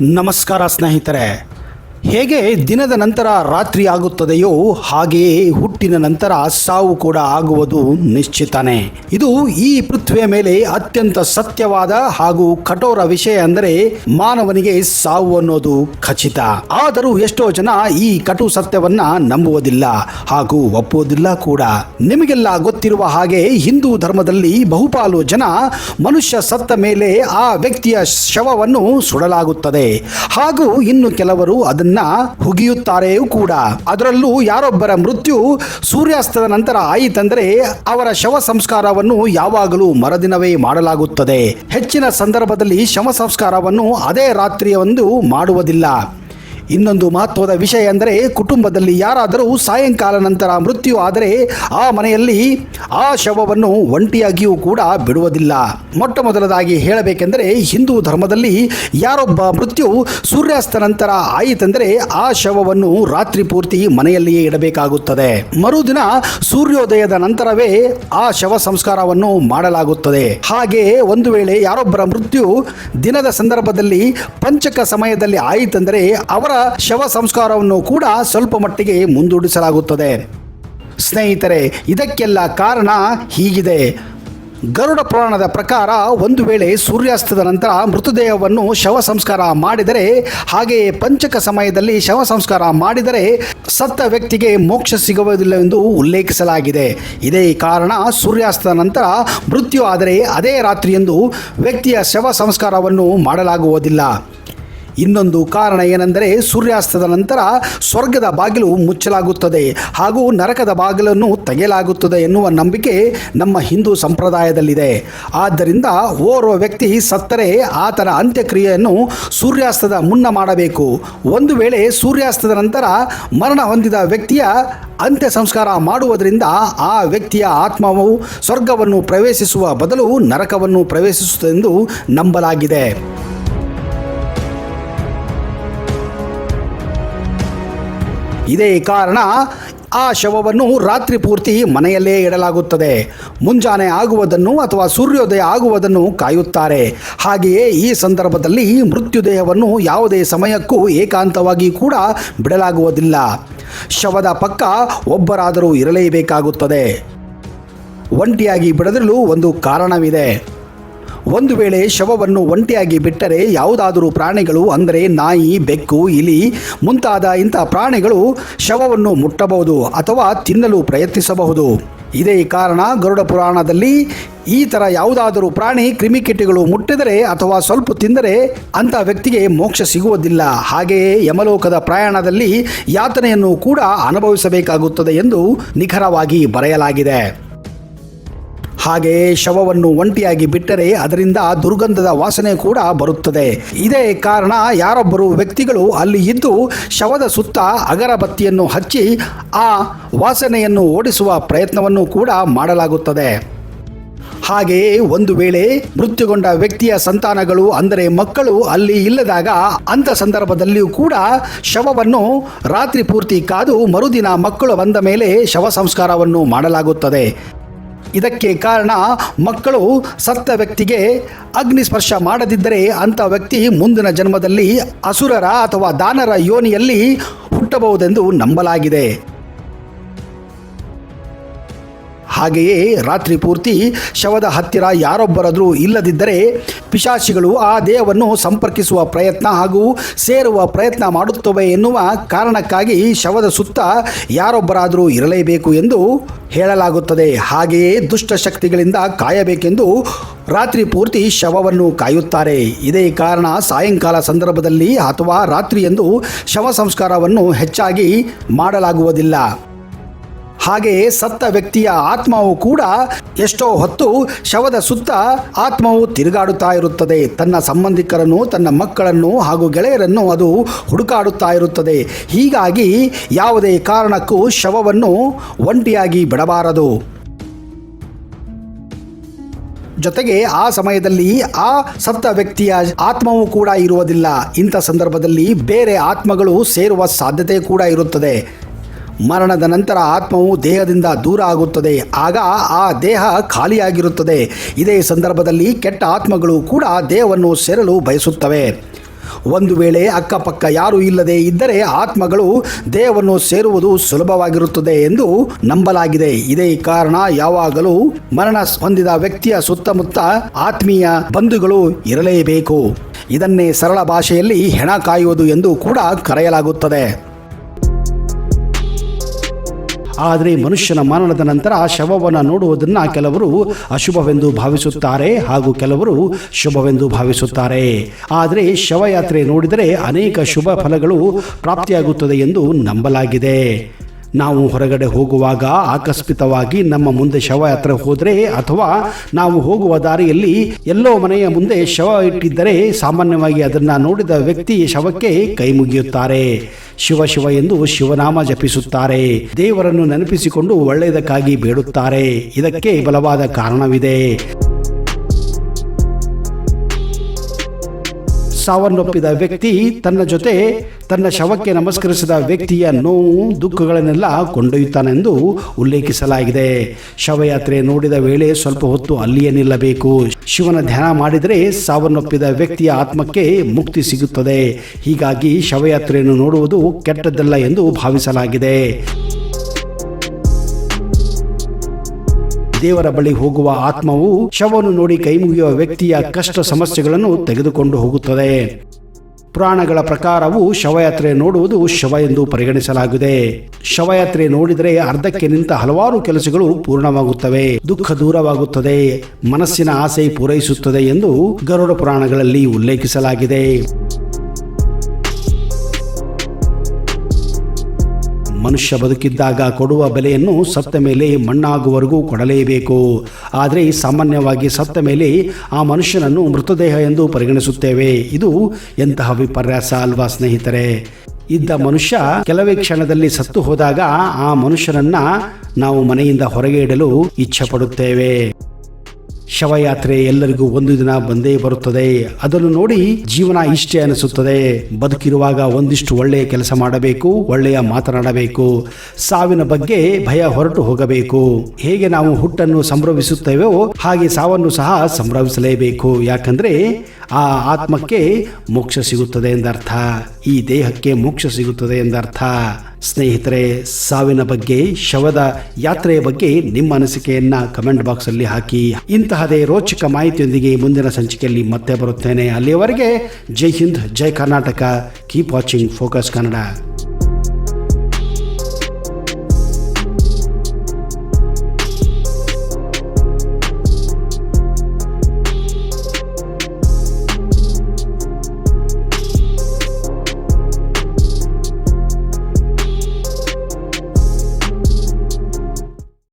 ನಮಸ್ಕಾರ ಸ್ನೇಹಿತರೆ. ಹೇಗೆ ದಿನದ ನಂತರ ರಾತ್ರಿ ಆಗುತ್ತದೆಯೋ ಹಾಗೆಯೇ ಹುಟ್ಟಿನ ನಂತರ ಸಾವು ಕೂಡ ಆಗುವುದು ನಿಶ್ಚಿತನೇ. ಇದು ಈ ಪೃಥ್ವಿಯ ಮೇಲೆ ಅತ್ಯಂತ ಸತ್ಯವಾದ ಹಾಗೂ ಕಠೋರ ವಿಷಯ ಅಂದರೆ ಮಾನವನಿಗೆ ಸಾವು ಅನ್ನೋದು ಖಚಿತ. ಆದರೂ ಎಷ್ಟೋ ಜನ ಈ ಕಟು ಸತ್ಯವನ್ನ ನಂಬುವುದಿಲ್ಲ ಹಾಗೂ ಒಪ್ಪುವುದಿಲ್ಲ ಕೂಡ. ನಿಮಗೆಲ್ಲ ಗೊತ್ತಿರುವ ಹಾಗೆ ಹಿಂದೂ ಧರ್ಮದಲ್ಲಿ ಬಹುಪಾಲು ಜನ ಮನುಷ್ಯ ಸತ್ತ ಮೇಲೆ ಆ ವ್ಯಕ್ತಿಯ ಶವವನ್ನು ಸುಡಲಾಗುತ್ತದೆ ಹಾಗೂ ಇನ್ನು ಕೆಲವರು ಅದನ್ನ ಹುಗಿಯುತ್ತಾರೆಯೂ ಕೂಡ. ಅದರಲ್ಲೂ ಯಾರೊಬ್ಬರ ಮೃತ್ಯು ಸೂರ್ಯಾಸ್ತದ ನಂತರ ಆಯಿತಂದರೆ ಅವರ ಶವ ಸಂಸ್ಕಾರವನ್ನು ಯಾವಾಗಲೂ ಮರುದಿನವೇ ಮಾಡಲಾಗುತ್ತದೆ. ಹೆಚ್ಚಿನ ಸಂದರ್ಭದಲ್ಲಿ ಶವ ಸಂಸ್ಕಾರವನ್ನು ಅದೇ ರಾತ್ರಿಯೊಂದು ಮಾಡುವುದಿಲ್ಲ. ಇನ್ನೊಂದು ಮಹತ್ವದ ವಿಷಯ ಎಂದರೆ ಕುಟುಂಬದಲ್ಲಿ ಯಾರಾದರೂ ಸಾಯಂಕಾಲ ನಂತರ ಮೃತ್ಯು ಆದರೆ ಆ ಮನೆಯಲ್ಲಿ ಆ ಶವವನ್ನು ಒಂಟಿಯಾಗಿಯೂ ಕೂಡ ಬಿಡುವುದಿಲ್ಲ. ಮೊಟ್ಟ ಮೊದಲದಾಗಿ ಹೇಳಬೇಕೆಂದರೆ ಹಿಂದೂ ಧರ್ಮದಲ್ಲಿ ಯಾರೊಬ್ಬ ಮೃತ್ಯು ಸೂರ್ಯಾಸ್ತ ನಂತರ ಆಯಿತೆಂದರೆ ಆ ಶವವನ್ನು ರಾತ್ರಿ ಪೂರ್ತಿ ಮನೆಯಲ್ಲಿಯೇ ಇಡಬೇಕಾಗುತ್ತದೆ. ಮರುದಿನ ಸೂರ್ಯೋದಯದ ನಂತರವೇ ಆ ಶವ ಸಂಸ್ಕಾರವನ್ನು ಮಾಡಲಾಗುತ್ತದೆ. ಹಾಗೆ ಒಂದು ವೇಳೆ ಯಾರೊಬ್ಬರ ಮೃತ್ಯು ದಿನದ ಸಂದರ್ಭದಲ್ಲಿ ಪಂಚಕ ಸಮಯದಲ್ಲಿ ಆಯಿತೆಂದರೆ ಅವರ ಶವ ಸಂಸ್ಕಾರವನ್ನು ಕೂಡ ಸ್ವಲ್ಪ ಮಟ್ಟಿಗೆ ಮುಂದೂಡಿಸಲಾಗುತ್ತದೆ. ಸ್ನೇಹಿತರೆ, ಇದಕ್ಕೆಲ್ಲ ಕಾರಣ ಹೀಗಿದೆ. ಗರುಡ ಪುರಾಣದ ಪ್ರಕಾರ ಒಂದು ವೇಳೆ ಸೂರ್ಯಾಸ್ತದ ನಂತರ ಮೃತದೇಹವನ್ನು ಶವ ಸಂಸ್ಕಾರ ಮಾಡಿದರೆ, ಹಾಗೆಯೇ ಪಂಚಕ ಸಮಯದಲ್ಲಿ ಶವ ಸಂಸ್ಕಾರ ಮಾಡಿದರೆ ಸತ್ತ ವ್ಯಕ್ತಿಗೆ ಮೋಕ್ಷ ಸಿಗುವುದಿಲ್ಲ ಎಂದು ಉಲ್ಲೇಖಿಸಲಾಗಿದೆ. ಇದೇ ಕಾರಣ ಸೂರ್ಯಾಸ್ತದ ನಂತರ ಮೃತ್ಯು ಆದರೆ ಅದೇ ರಾತ್ರಿಯಂದು ವ್ಯಕ್ತಿಯ ಶವ ಸಂಸ್ಕಾರವನ್ನು ಮಾಡಲಾಗುವುದಿಲ್ಲ. ಇನ್ನೊಂದು ಕಾರಣ ಏನೆಂದರೆ ಸೂರ್ಯಾಸ್ತದ ನಂತರ ಸ್ವರ್ಗದ ಬಾಗಿಲು ಮುಚ್ಚಲಾಗುತ್ತದೆ ಹಾಗೂ ನರಕದ ಬಾಗಿಲನ್ನು ತೆಗೆಯಲಾಗುತ್ತದೆ ಎನ್ನುವ ನಂಬಿಕೆ ನಮ್ಮ ಹಿಂದೂ ಸಂಪ್ರದಾಯದಲ್ಲಿದೆ. ಆದ್ದರಿಂದ ಓರ್ವ ವ್ಯಕ್ತಿ ಸತ್ತರೆ ಆತನ ಅಂತ್ಯಕ್ರಿಯೆಯನ್ನು ಸೂರ್ಯಾಸ್ತದ ಮುನ್ನ ಮಾಡಬೇಕು. ಒಂದು ವೇಳೆ ಸೂರ್ಯಾಸ್ತದ ನಂತರ ಮರಣ ಹೊಂದಿದ ವ್ಯಕ್ತಿಯ ಅಂತ್ಯ ಸಂಸ್ಕಾರ ಮಾಡುವುದರಿಂದ ಆ ವ್ಯಕ್ತಿಯ ಆತ್ಮವು ಸ್ವರ್ಗವನ್ನು ಪ್ರವೇಶಿಸುವ ಬದಲು ನರಕವನ್ನು ಪ್ರವೇಶಿಸುತ್ತದೆಂದು ನಂಬಲಾಗಿದೆ. ಇದೇ ಕಾರಣ ಆ ಶವವನ್ನು ರಾತ್ರಿ ಪೂರ್ತಿ ಮನೆಯಲ್ಲೇ ಇಡಲಾಗುತ್ತದೆ. ಮುಂಜಾನೆ ಆಗುವುದನ್ನು ಅಥವಾ ಸೂರ್ಯೋದಯ ಆಗುವುದನ್ನು ಕಾಯುತ್ತಾರೆ. ಹಾಗೆಯೇ ಈ ಸಂದರ್ಭದಲ್ಲಿ ಮೃತ್ಯುದೇಹವನ್ನು ಯಾವುದೇ ಸಮಯಕ್ಕೂ ಏಕಾಂತವಾಗಿ ಕೂಡ ಬಿಡಲಾಗುವುದಿಲ್ಲ. ಶವದ ಪಕ್ಕ ಒಬ್ಬರಾದರೂ ಇರಲೇಬೇಕಾಗುತ್ತದೆ. ಒಂಟಿಯಾಗಿ ಬಿಡದಿರಲು ಒಂದು ಕಾರಣವಿದೆ. ಒಂದು ವೇಳೆ ಶವವನ್ನು ಒಂಟಿಯಾಗಿ ಬಿಟ್ಟರೆ ಯಾವುದಾದರೂ ಪ್ರಾಣಿಗಳು ಅಂದರೆ ನಾಯಿ, ಬೆಕ್ಕು, ಇಲಿ ಮುಂತಾದ ಇಂಥ ಪ್ರಾಣಿಗಳು ಶವವನ್ನು ಮುಟ್ಟಬಹುದು ಅಥವಾ ತಿನ್ನಲು ಪ್ರಯತ್ನಿಸಬಹುದು. ಇದೇ ಕಾರಣ ಗರುಡ ಪುರಾಣದಲ್ಲಿ ಈ ಥರ ಯಾವುದಾದರೂ ಪ್ರಾಣಿ ಕ್ರಿಮಿಕೀಟಗಳು ಮುಟ್ಟಿದರೆ ಅಥವಾ ಸ್ವಲ್ಪ ತಿಂದರೆ ಅಂಥ ವ್ಯಕ್ತಿಗೆ ಮೋಕ್ಷ ಸಿಗುವುದಿಲ್ಲ. ಹಾಗೆಯೇ ಯಮಲೋಕದ ಪ್ರಯಾಣದಲ್ಲಿ ಯಾತನೆಯನ್ನು ಕೂಡ ಅನುಭವಿಸಬೇಕಾಗುತ್ತದೆ ಎಂದು ನಿಖರವಾಗಿ ಬರೆಯಲಾಗಿದೆ. ಹಾಗೆಯೇ ಶವವನ್ನು ಒಂಟಿಯಾಗಿ ಬಿಟ್ಟರೆ ಅದರಿಂದ ದುರ್ಗಂಧದ ವಾಸನೆ ಕೂಡ ಬರುತ್ತದೆ. ಇದೇ ಕಾರಣ ಯಾರೊಬ್ಬರು ವ್ಯಕ್ತಿಗಳು ಅಲ್ಲಿ ಇದ್ದು ಶವದ ಸುತ್ತ ಅಗರಬತ್ತಿಯನ್ನು ಹಚ್ಚಿ ಆ ವಾಸನೆಯನ್ನು ಓಡಿಸುವ ಪ್ರಯತ್ನವನ್ನು ಕೂಡ ಮಾಡಲಾಗುತ್ತದೆ. ಹಾಗೆಯೇ ಒಂದು ವೇಳೆ ಮೃತ್ಯುಗೊಂಡ ವ್ಯಕ್ತಿಯ ಸಂತಾನಗಳು ಅಂದರೆ ಮಕ್ಕಳು ಅಲ್ಲಿ ಇಲ್ಲದಾಗ ಅಂಥ ಸಂದರ್ಭದಲ್ಲಿಯೂ ಕೂಡ ಶವವನ್ನು ರಾತ್ರಿ ಪೂರ್ತಿ ಕಾದು ಮರುದಿನ ಮಕ್ಕಳು ಬಂದ ಮೇಲೆ ಶವ ಸಂಸ್ಕಾರವನ್ನು ಮಾಡಲಾಗುತ್ತದೆ. ಇದಕ್ಕೆ ಕಾರಣ ಮಕ್ಕಳು ಸತ್ತ ವ್ಯಕ್ತಿಗೆ ಅಗ್ನಿ ಸ್ಪರ್ಶ ಮಾಡದಿದ್ದರೆ ಅಂಥ ವ್ಯಕ್ತಿ ಮುಂದಿನ ಜನ್ಮದಲ್ಲಿ ಅಸುರರ ಅಥವಾ ದಾನರ ಯೋನಿಯಲ್ಲಿ ಹುಟ್ಟಬಹುದೆಂದು ನಂಬಲಾಗಿದೆ. ಹಾಗೆಯೇ ರಾತ್ರಿ ಪೂರ್ತಿ ಶವದ ಹತ್ತಿರ ಯಾರೊಬ್ಬರಾದರೂ ಇಲ್ಲದಿದ್ದರೆ ಪಿಶಾಚಿಗಳು ಆ ದೇಹವನ್ನು ಸಂಪರ್ಕಿಸುವ ಪ್ರಯತ್ನ ಹಾಗೂ ಸೇರುವ ಪ್ರಯತ್ನ ಮಾಡುತ್ತವೆ ಎನ್ನುವ ಕಾರಣಕ್ಕಾಗಿ ಶವದ ಸುತ್ತ ಯಾರೊಬ್ಬರಾದರೂ ಇರಲೇಬೇಕು ಎಂದು ಹೇಳಲಾಗುತ್ತದೆ. ಹಾಗೆಯೇ ದುಷ್ಟಶಕ್ತಿಗಳಿಂದ ಕಾಯಬೇಕೆಂದು ರಾತ್ರಿ ಪೂರ್ತಿ ಶವವನ್ನು ಕಾಯುತ್ತಾರೆ. ಇದೇ ಕಾರಣ ಸಾಯಂಕಾಲ ಸಂದರ್ಭದಲ್ಲಿ ಅಥವಾ ರಾತ್ರಿಯಂದು ಶವ ಸಂಸ್ಕಾರವನ್ನು ಹೆಚ್ಚಾಗಿ ಮಾಡಲಾಗುವುದಿಲ್ಲ. ಹಾಗೆಯೇ ಸತ್ತ ವ್ಯಕ್ತಿಯ ಆತ್ಮವು ಕೂಡ ಎಷ್ಟೋ ಹೊತ್ತು ಶವದ ಸುತ್ತ ಆತ್ಮವು ತಿರುಗಾಡುತ್ತಾ ಇರುತ್ತದೆ. ತನ್ನ ಸಂಬಂಧಿಕರನ್ನು, ತನ್ನ ಮಕ್ಕಳನ್ನು ಹಾಗೂ ಗೆಳೆಯರನ್ನು ಅದು ಹುಡುಕಾಡುತ್ತಾ ಇರುತ್ತದೆ. ಹೀಗಾಗಿ ಯಾವುದೇ ಕಾರಣಕ್ಕೂ ಶವವನ್ನು ಒಂಟಿಯಾಗಿ ಬಿಡಬಾರದು. ಜೊತೆಗೆ ಆ ಸಮಯದಲ್ಲಿ ಆ ಸತ್ತ ವ್ಯಕ್ತಿಯ ಆತ್ಮವೂ ಕೂಡ ಇರುವುದಿಲ್ಲ. ಇಂಥ ಸಂದರ್ಭದಲ್ಲಿ ಬೇರೆ ಆತ್ಮಗಳು ಸೇರುವ ಸಾಧ್ಯತೆ ಕೂಡ ಇರುತ್ತದೆ. ಮರಣದ ನಂತರ ಆತ್ಮವು ದೇಹದಿಂದ ದೂರ ಆಗುತ್ತದೆ. ಆಗ ಆ ದೇಹ ಖಾಲಿಯಾಗಿರುತ್ತದೆ. ಇದೇ ಸಂದರ್ಭದಲ್ಲಿ ಕೆಟ್ಟ ಆತ್ಮಗಳು ಕೂಡ ದೇಹವನ್ನು ಸೇರಲು ಬಯಸುತ್ತವೆ. ಒಂದು ವೇಳೆ ಅಕ್ಕಪಕ್ಕ ಯಾರೂ ಇಲ್ಲದೆ ಇದ್ದರೆ ಆತ್ಮಗಳು ದೇಹವನ್ನು ಸೇರುವುದು ಸುಲಭವಾಗಿರುತ್ತದೆ ಎಂದು ನಂಬಲಾಗಿದೆ. ಇದೇ ಕಾರಣ ಯಾವಾಗಲೂ ಮರಣ ಹೊಂದಿದ ವ್ಯಕ್ತಿಯ ಸುತ್ತಮುತ್ತ ಆತ್ಮೀಯ ಬಂಧುಗಳು ಇರಲೇಬೇಕು. ಇದನ್ನೇ ಸರಳ ಭಾಷೆಯಲ್ಲಿ ಹೆಣ ಕಾಯುವುದು ಎಂದು ಕೂಡ ಕರೆಯಲಾಗುತ್ತದೆ. ಆದರೆ ಮನುಷ್ಯನ ಮರಣದ ನಂತರ ಶವವನ್ನು ನೋಡುವುದನ್ನು ಕೆಲವರು ಅಶುಭವೆಂದು ಭಾವಿಸುತ್ತಾರೆ ಹಾಗೂ ಕೆಲವರು ಶುಭವೆಂದು ಭಾವಿಸುತ್ತಾರೆ. ಆದರೆ ಶವಯಾತ್ರೆ ನೋಡಿದರೆ ಅನೇಕ ಶುಭ ಫಲಗಳು ಪ್ರಾಪ್ತಿಯಾಗುತ್ತದೆ ಎಂದು ನಂಬಲಾಗಿದೆ. ನಾವು ಹೊರಗಡೆ ಹೋಗುವಾಗ ಆಕಸ್ಮಿಕವಾಗಿ ನಮ್ಮ ಮುಂದೆ ಶವಯಾತ್ರೆ ಹೋದರೆ ಅಥವಾ ನಾವು ಹೋಗುವ ದಾರಿಯಲ್ಲಿ ಎಲ್ಲೋ ಮನೆಯ ಮುಂದೆ ಶವ ಇಟ್ಟಿದ್ದರೆ ಸಾಮಾನ್ಯವಾಗಿ ಅದನ್ನು ನೋಡಿದ ವ್ಯಕ್ತಿ ಶವಕ್ಕೆ ಕೈ ಮುಗಿಯುತ್ತಾರೆ. ಶಿವ ಶಿವ ಎಂದು ಶಿವನಾಮ ಜಪಿಸುತ್ತಾರೆ. ದೇವರನ್ನು ನೆನಪಿಸಿಕೊಂಡು ಒಳ್ಳೆಯದಕ್ಕಾಗಿ ಬೇಡುತ್ತಾರೆ. ಇದಕ್ಕೆ ಬಲವಾದ ಕಾರಣವಿದೆ. ಸಾವನ್ನಪ್ಪಿದ ವ್ಯಕ್ತಿ ತನ್ನ ಜೊತೆ ತನ್ನ ಶವಕ್ಕೆ ನಮಸ್ಕರಿಸಿದ ವ್ಯಕ್ತಿಯ ನೋವು ದುಃಖಗಳನ್ನೆಲ್ಲ ಕೊಂಡೊಯ್ಯುತ್ತಾನೆಂದು ಉಲ್ಲೇಖಿಸಲಾಗಿದೆ. ಶವಯಾತ್ರೆ ನೋಡಿದ ವೇಳೆ ಸ್ವಲ್ಪ ಹೊತ್ತು ಅಲ್ಲಿಯೇ ನಿಲ್ಲಬೇಕು. ಶಿವನ ಧ್ಯಾನ ಮಾಡಿದರೆ ಸಾವನ್ನಪ್ಪಿದ ವ್ಯಕ್ತಿಯ ಆತ್ಮಕ್ಕೆ ಮುಕ್ತಿ ಸಿಗುತ್ತದೆ. ಹೀಗಾಗಿ ಶವಯಾತ್ರೆಯನ್ನು ನೋಡುವುದು ಕೆಟ್ಟದ್ದಲ್ಲ ಎಂದು ಭಾವಿಸಲಾಗಿದೆ. ದೇವರ ಬಳಿ ಹೋಗುವ ಆತ್ಮವು ಶವವನ್ನು ನೋಡಿ ಕೈ ಮುಗಿಯುವ ವ್ಯಕ್ತಿಯ ಕಷ್ಟ ಸಮಸ್ಯೆಗಳನ್ನು ತೆಗೆದುಕೊಂಡು ಹೋಗುತ್ತದೆ. ಪುರಾಣಗಳ ಪ್ರಕಾರವು ಶವಯಾತ್ರೆ ನೋಡುವುದು ಶವ ಎಂದು ಪರಿಗಣಿಸಲಾಗಿದೆ. ಶವಯಾತ್ರೆ ನೋಡಿದರೆ ಅರ್ಧಕ್ಕೆ ನಿಂತ ಹಲವಾರು ಕೆಲಸಗಳು ಪೂರ್ಣವಾಗುತ್ತವೆ, ದುಃಖ ದೂರವಾಗುತ್ತದೆ, ಮನಸ್ಸಿನ ಆಸೆ ಪೂರೈಸುತ್ತದೆ ಎಂದು ಗರುಡ ಪುರಾಣಗಳಲ್ಲಿ ಉಲ್ಲೇಖಿಸಲಾಗಿದೆ. ಮನುಷ್ಯ ಬದುಕಿದ್ದಾಗ ಕೊಡುವ ಬೆಲೆಯನ್ನು ಸತ್ತ ಮೇಲೆ ಮಣ್ಣಾಗುವವರೆಗೂ ಕೊಡಲೇಬೇಕು. ಆದರೆ ಸಾಮಾನ್ಯವಾಗಿ ಸತ್ತ ಮೇಲೆ ಆ ಮನುಷ್ಯನನ್ನು ಮೃತದೇಹ ಎಂದು ಪರಿಗಣಿಸುತ್ತೇವೆ. ಇದು ಎಂತಹ ವಿಪರ್ಯಾಸ ಅಲ್ವಾ ಸ್ನೇಹಿತರೆ? ಇದ್ದ ಮನುಷ್ಯ ಕೆಲವೇ ಕ್ಷಣದಲ್ಲಿ ಸತ್ತು ಹೋದಾಗ ಆ ಮನುಷ್ಯನನ್ನ ನಾವು ಮನೆಯಿಂದ ಹೊರಗೆ ಇಡಲು ಇಚ್ಛೆ ಪಡುತ್ತೇವೆ. ಶವಯಾತ್ರೆ ಎಲ್ಲರಿಗೂ ಒಂದು ದಿನ ಬಂದೇ ಬರುತ್ತದೆ. ಅದನ್ನು ನೋಡಿ ಜೀವನ ಇಷ್ಟೇ ಅನಿಸುತ್ತದೆ. ಬದುಕಿರುವಾಗ ಒಂದಿಷ್ಟು ಒಳ್ಳೆಯ ಕೆಲಸ ಮಾಡಬೇಕು, ಒಳ್ಳೆಯ ಮಾತನಾಡಬೇಕು, ಸಾವಿನ ಬಗ್ಗೆ ಭಯ ಹೊರಟು ಹೋಗಬೇಕು. ಹೇಗೆ ನಾವು ಹುಟ್ಟನ್ನು ಸಂಭ್ರಮಿಸುತ್ತೇವೋ ಹಾಗೆ ಸಾವನ್ನು ಸಹ ಸಂಭ್ರಮಿಸಲೇಬೇಕು. ಯಾಕಂದ್ರೆ ಆ ಆತ್ಮಕ್ಕೆ ಮೋಕ್ಷ ಸಿಗುತ್ತದೆ ಎಂದರ್ಥ, ಈ ದೇಹಕ್ಕೆ ಮೋಕ್ಷ ಸಿಗುತ್ತದೆ ಎಂದರ್ಥ. ಸ್ನೇಹಿತರೆ, ಸಾವಿನ ಬಗ್ಗೆ, ಶವದ ಯಾತ್ರೆಯ ಬಗ್ಗೆ ನಿಮ್ಮ ಅನಿಸಿಕೆಯನ್ನ ಕಮೆಂಟ್ ಬಾಕ್ಸ್ ಅಲ್ಲಿ ಹಾಕಿ. ಇಂತಹದೇ ರೋಚಕ ಮಾಹಿತಿಯೊಂದಿಗೆ ಮುಂದಿನ ಸಂಚಿಕೆಯಲ್ಲಿ ಮತ್ತೆ ಬರುತ್ತೇನೆ. ಅಲ್ಲಿಯವರೆಗೆ ಜೈ ಹಿಂದ್, ಜೈ Karnataka. Keep watching Focus Kannada.